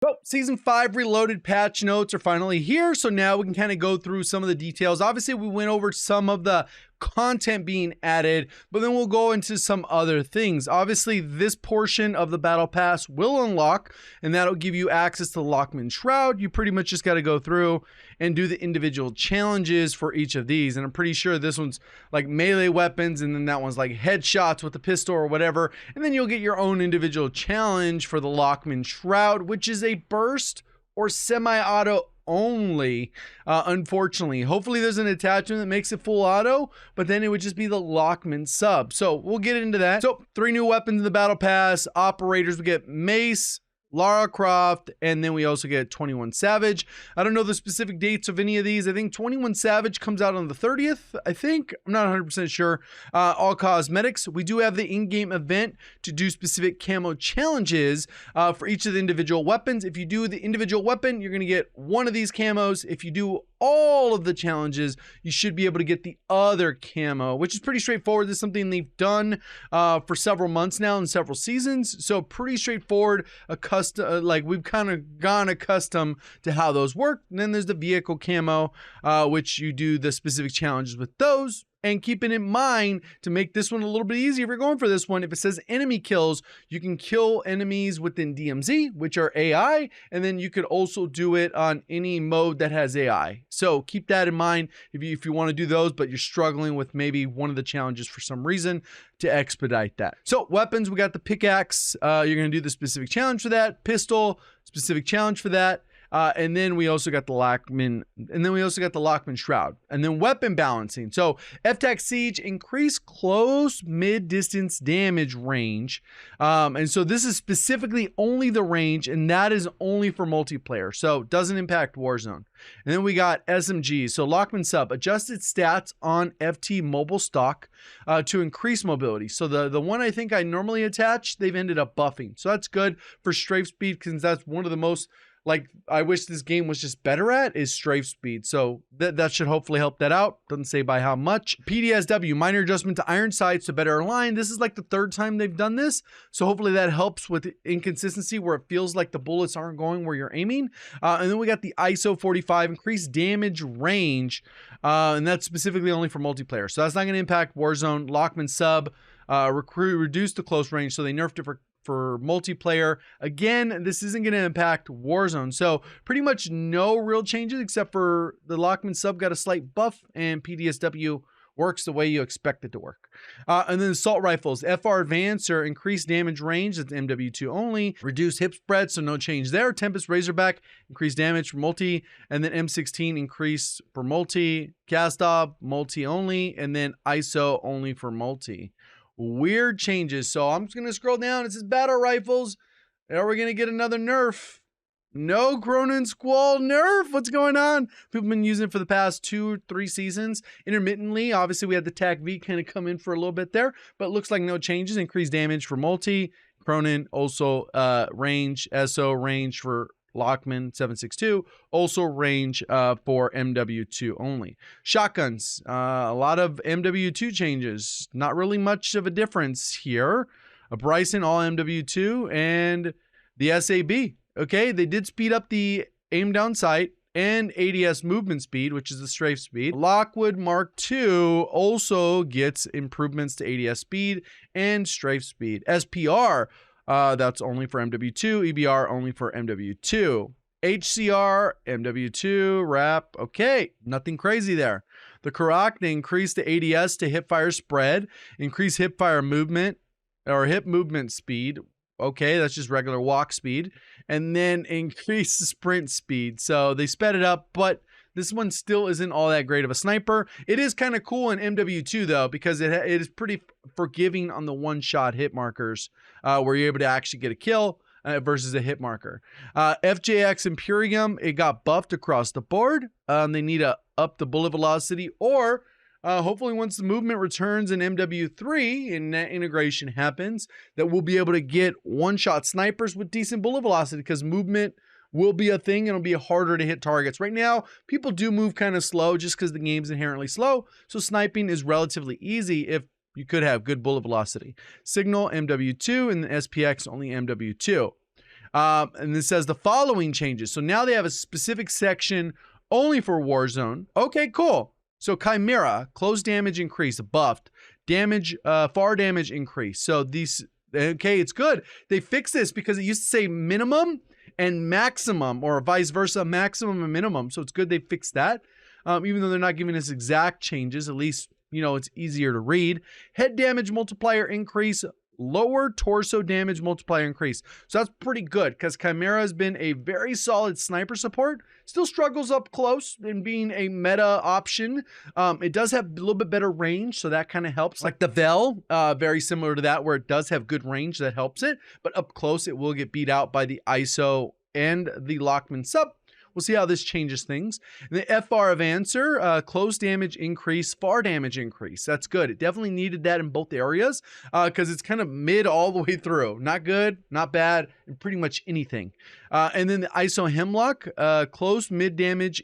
So Season 5 Reloaded patch notes are finally here, so now we can kind of go through some of the details. Obviously, we went over some of the content being added, but then we'll go into some other things. Obviously, this portion of the Battle Pass will unlock, and that'll give you access to the Lockman Shroud. You pretty much just got to go through and do the individual challenges for each of these, and I'm pretty sure this one's like melee weapons, and then that one's like headshots with the pistol or whatever, and then you'll get your own individual challenge for the Lockman Shroud, which is a burst or semi-auto only, unfortunately. Hopefully there's an attachment that makes it full auto, but then it would just be the Lockman sub. So we'll get into that. So 3 new weapons in the Battle Pass. Operators, we get Mace, Lara Croft, and then we also get 21 Savage. I don't know the specific dates of any of these. I think 21 Savage comes out on the 30th, I think. I'm not 100% sure. All cosmetics. We do have the in-game event to do specific camo challenges for each of the individual weapons. If you do the individual weapon, you're going to get one of these camos. If you do all of the challenges, you should be able to get the other camo, which is pretty straightforward. This is something they've done for several months now and several seasons. So pretty straightforward. Like we've kind of gone accustomed to how those work. And then there's the vehicle camo, which you do the specific challenges with those. And keeping in mind to make this one a little bit easier, if you're going for this one, if it says enemy kills, you can kill enemies within DMZ, which are AI, and then you could also do it on any mode that has AI. So keep that in mind if you want to do those, but you're struggling with maybe one of the challenges for some reason, to expedite that. So weapons, we got the pickaxe. You're going to do the specific challenge for that. Pistol, specific challenge for that. And then we also got the Lockman, Shroud, and then weapon balancing. So FTAC Siege, increase close mid-distance damage range. And so this is specifically only the range, and that is only for multiplayer. So it doesn't impact Warzone. And then we got SMG. So Lockman Sub, adjusted stats on FT mobile stock to increase mobility. So the one I think I normally attach, they've ended up buffing. So that's good for strafe speed, because that's one of the most, like, I wish this game was just better at, is strafe speed. So that should hopefully help that out. Doesn't say by how much. PDSW, minor adjustment to iron sights to better align. This is like the 3rd time they've done this. So hopefully that helps with inconsistency where it feels like the bullets aren't going where you're aiming. And then we got the ISO 45, increased damage range. And that's specifically only for multiplayer. So that's not going to impact Warzone. Lockman Sub, reduced the close range. So they nerfed it for multiplayer. Again, this isn't going to impact Warzone. So pretty much no real changes except for the Lockman Sub got a slight buff, and PDSW works the way you expect it to work. And then assault rifles, FR Advance or increased damage range, that's MW2 only. Reduced hip spread, so no change there. Tempest Razorback, increased damage for multi. And then M16 increased for multi. Kastov, multi only. And then ISO only for multi. Weird changes. So I'm just going to scroll down. It says battle rifles. Are we going to get another nerf? No Cronin Squall nerf. What's going on? People have been using it for the past 2 or 3 seasons intermittently. Obviously, we had the TAC V kind of come in for a little bit there, but it looks like no changes. Increased damage for multi. Cronin also range, SO range for Lockman 762, also range for MW2 only. Shotguns, a lot of MW2 changes, not really much of a difference here. A Bryson all MW2 and the SAB. Okay, they did speed up the aim down sight and ADS movement speed, which is the strafe speed. Lockwood Mark II also gets improvements to ADS speed and strafe speed. SPR, that's only for MW2. EBR only for MW2. HCR, MW2, RAP. Okay, nothing crazy there. The Karak, they increased the ADS to hipfire spread, increase hipfire movement or hip movement speed. Okay, that's just regular walk speed. And then increase the sprint speed. So they sped it up, but this one still isn't all that great of a sniper. It is kind of cool in MW2 though, because it is pretty forgiving on the one-shot hit markers, where you're able to actually get a kill versus a hit marker. FJX Imperium, it got buffed across the board. They need to up the bullet velocity, or hopefully once the movement returns in MW3 and that integration happens, that we'll be able to get one-shot snipers with decent bullet velocity, because movement will be a thing and it'll be harder to hit targets. Right now, people do move kind of slow just because the game's inherently slow. So sniping is relatively easy if you could have good bullet velocity. Signal MW2 and the SPX only MW2. And it says the following changes. So now they have a specific section only for Warzone. Okay, cool. So Chimera, close damage increase, buffed. Damage, far damage increase. So these, okay, it's good. They fixed this because it used to say minimum and maximum, or vice versa, maximum and minimum. So it's good they fixed that. Even though they're not giving us exact changes, at least, you know, it's easier to read. Head damage multiplier increase, lower torso damage multiplier increase. So that's pretty good because Chimera has been a very solid sniper support. Still struggles up close in being a meta option. It does have a little bit better range, so that kind of helps. Like the Vel, very similar to that, where it does have good range that helps it, but up close it will get beat out by the ISO and the Lockman sub. We'll see how this changes things. And the FR of answer, close damage increase, far damage increase. That's good. It definitely needed that in both areas because it's kind of mid all the way through. Not good, not bad, and pretty much anything. And then the ISO Hemlock, close mid damage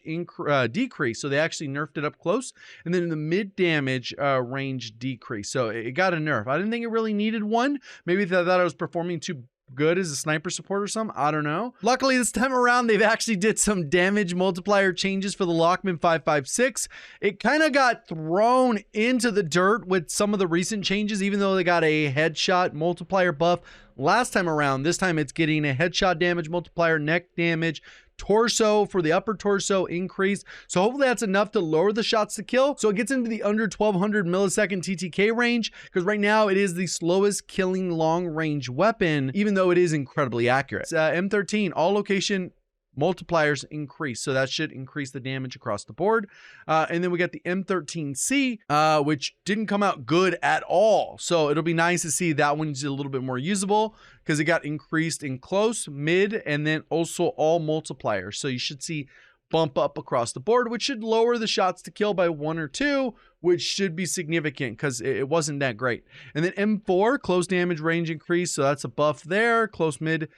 decrease. So they actually nerfed it up close. And then the mid damage range decrease. So it got a nerf. I didn't think it really needed one. Maybe they thought I was performing too good as a sniper support or something. I don't know. Luckily this time around they've actually did some damage multiplier changes for the Lockman 556. It kind of got thrown into the dirt with some of the recent changes, even though they got a headshot multiplier buff last time around. This time it's getting a headshot damage multiplier, neck damage, torso for the upper torso increase. So hopefully that's enough to lower the shots to kill. So it gets into the under 1200 millisecond TTK range, because right now it is the slowest killing long range weapon, even though it is incredibly accurate. M13, all location multipliers increase, so that should increase the damage across the board. And then we got the M13C, which didn't come out good at all, so it'll be nice to see that one's a little bit more usable because it got increased in close, mid, and then also all multipliers. So you should see bump up across the board, which should lower the shots to kill by 1 or 2, which should be significant because it wasn't that great. And then M4, close damage range increase, so that's a buff there. Close mid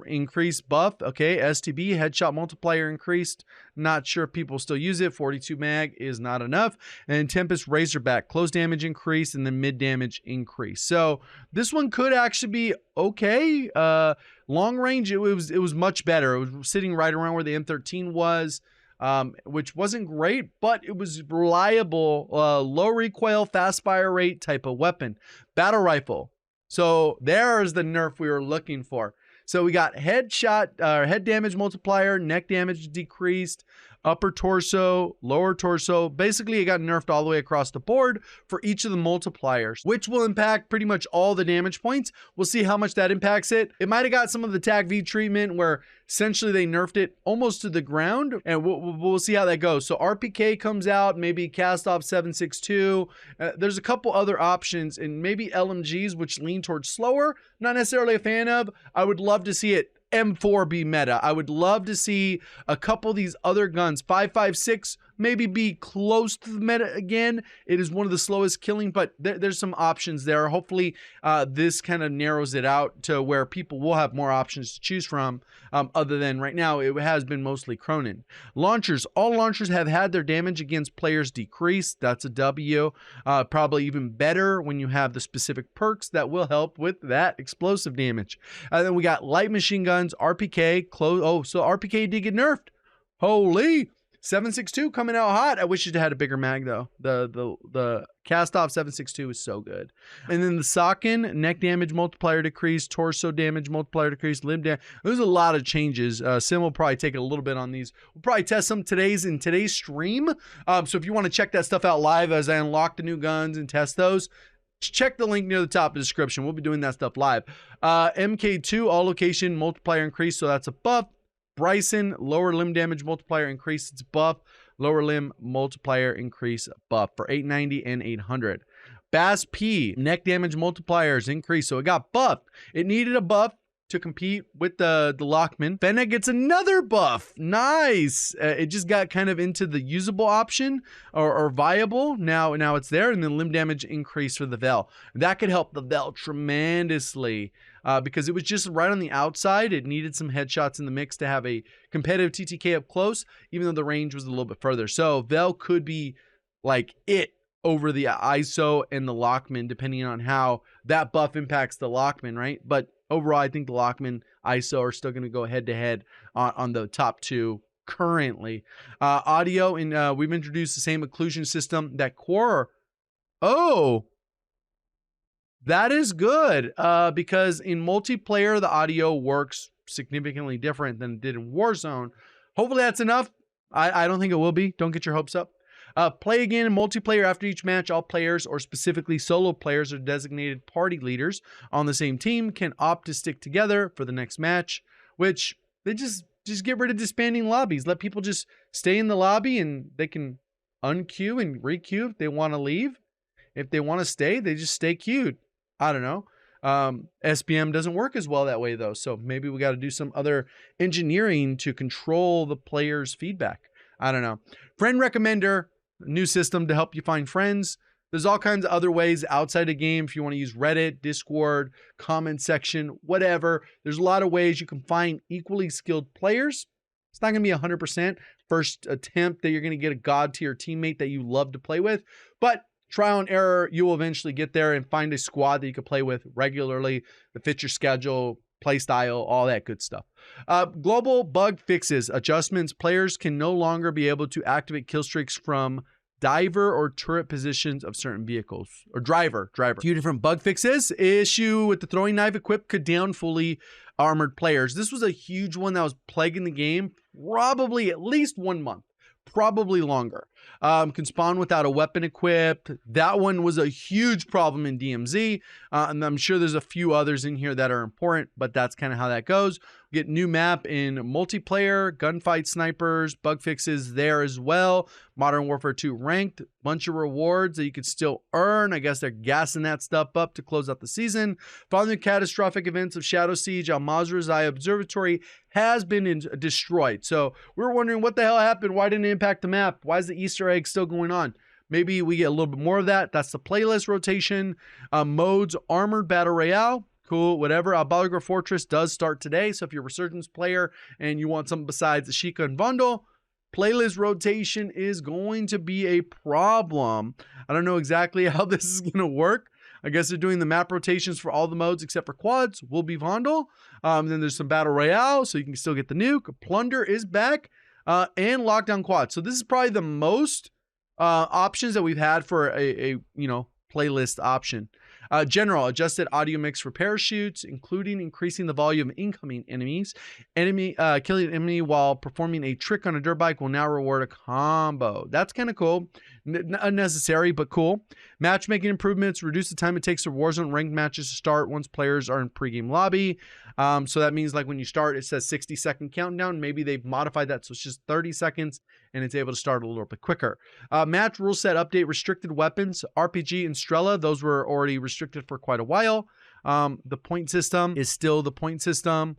increase buff. Okay, STB, headshot multiplier increased. Not sure if people still use it. 42 mag is not enough. And Tempest Razorback, close damage increase, and then mid damage increase. So this one could actually be okay. Long range, it was much better. It was sitting right around where the M13 was, which wasn't great, but it was reliable, low recoil, fast fire rate type of weapon. Battle rifle. So there's the nerf we were looking for. So we got headshot, head damage multiplier, neck damage decreased, upper torso, lower torso. Basically, it got nerfed all the way across the board for each of the multipliers, which will impact pretty much all the damage points. We'll see how much that impacts it. It might have got some of the tag V treatment where essentially they nerfed it almost to the ground, and we'll see how that goes. So RPK comes out, maybe cast off 762. There's a couple other options, and maybe LMGs, which lean towards slower. Not necessarily a fan of. I would love to see it M4 be meta. I would love to see a couple of these other guns, 556, maybe be close to the meta again. It is one of the slowest killing, but there's some options there. Hopefully this kind of narrows it out to where people will have more options to choose from, other than right now it has been mostly Cronin. Launchers, all launchers have had their damage against players decreased. That's a W. Probably even better when you have the specific perks that will help with that explosive damage. Then we got light machine guns, RPK, close. Oh, so RPK did get nerfed. Holy. 762 coming out hot. I wish it had a bigger mag though. The cast off 762 is so good. And then the Socken, neck damage multiplier decrease, torso damage multiplier decrease, limb damage. There's a lot of changes. Sim will probably take a little bit on these. We'll probably test some in today's stream. So if you want to check that stuff out live as I unlock the new guns and test those, check the link near the top of the description. We'll be doing that stuff live. MK2, all location multiplier increase, so that's a buff. Bryson, lower limb damage multiplier increase, it's buff. Lower limb multiplier increase, buff for 890 and 800. Bass P, neck damage multipliers increase, so it got buffed. It needed a buff to compete with the Lockman. Fennec gets another buff. Nice. It just got kind of into the usable option or viable. Now it's there. And then limb damage increase for the Vel. That could help the Vel tremendously because it was just right on the outside. It needed some headshots in the mix to have a competitive TTK up close, even though the range was a little bit further. So Vel could be like it over the ISO and the Lockman, depending on how that buff impacts the Lockman, right? But overall, I think the Lockman ISO are still going to go head to head on the top two currently. Audio, and we've introduced the same occlusion system that Core. Oh, that is good, because in multiplayer, the audio works significantly different than it did in Warzone. Hopefully that's enough. I don't think it will be. Don't get your hopes up. Play again in multiplayer after each match. All players, or specifically solo players or designated party leaders on the same team, can opt to stick together for the next match, which they just get rid of disbanding lobbies. Let people just stay in the lobby and they can unqueue and requeue if they want to leave. If they want to stay, they just stay queued. I don't know. SPM doesn't work as well that way though. So maybe we got to do some other engineering to control the player's feedback. I don't know. Friend recommender, new system to help you find friends. There's all kinds of other ways outside the game. If you want to use Reddit, Discord, comment section, whatever, there's a lot of ways you can find equally skilled players. It's not going to be 100% first attempt that you're going to get a god tier teammate that you love to play with, but trial and error, you will eventually get there and find a squad that you can play with regularly, that fits your schedule, play style, all that good stuff. Global bug fixes, adjustments. Players can no longer be able to activate kill streaks from diver or turret positions of certain vehicles, or driver. A few different bug fixes. Issue with the throwing knife equipped could down fully armored players. This was a huge one that was plaguing the game probably at least 1 month. Probably longer. Can spawn without a weapon equipped. That one was a huge problem in DMZ. And I'm sure there's a few others in here that are important, but that's kind of how that goes. We get new map in multiplayer, gunfight snipers, bug fixes there as well. Modern Warfare 2 ranked, bunch of rewards that you could still earn. I guess they're gassing that stuff up to close out the season. Following the catastrophic events of Shadow Siege, Al Mazrah's Eye Observatory has been destroyed. So we were wondering what the hell happened. Why didn't it impact the map? Why is the Easter egg still going on? Maybe we get a little bit more of that. That's the playlist rotation. Modes, Armored Battle Royale. Cool, whatever. Balagra Fortress does start today. So if you're a Resurgence player and you want something besides the Sheikah and Vandal, playlist rotation is going to be a problem. I don't know exactly how this is going to work. I guess they're doing the map rotations for all the modes except for quads. Will be Vandal. Then there's some Battle Royale, so you can still get the nuke. Plunder is back, and Lockdown Quad. So this is probably the most options that we've had for a playlist option. General, adjusted audio mix for parachutes, including increasing the volume of incoming enemies. Killing an enemy while performing a trick on a dirt bike will now reward a combo. That's kind of cool. Unnecessary, but cool. Matchmaking improvements, reduce the time it takes for Warzone ranked matches to start once players are in pregame lobby. So that means like when you start, it says 60-second countdown. Maybe they've modified that so it's just 30 seconds and it's able to start a little bit quicker. Match rule set update, restricted weapons, RPG and Strela. Those were already restricted for quite a while. The point system is still the point system.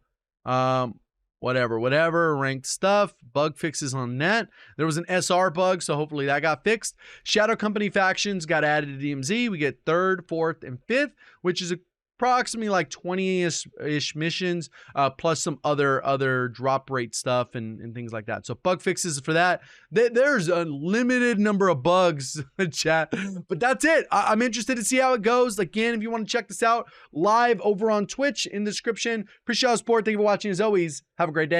Whatever, ranked stuff, bug fixes on that. There was an SR bug, so hopefully that got fixed. Shadow Company factions got added to DMZ. We get 3rd, 4th, and 5th, which is approximately like 20-ish missions, plus some other drop rate stuff and things like that. So bug fixes for that. There's a limited number of bugs, chat, but that's it. I'm interested to see how it goes. Again, if you want to check this out live over on Twitch in the description. Appreciate all the support. Thank you for watching as always. Have a great day.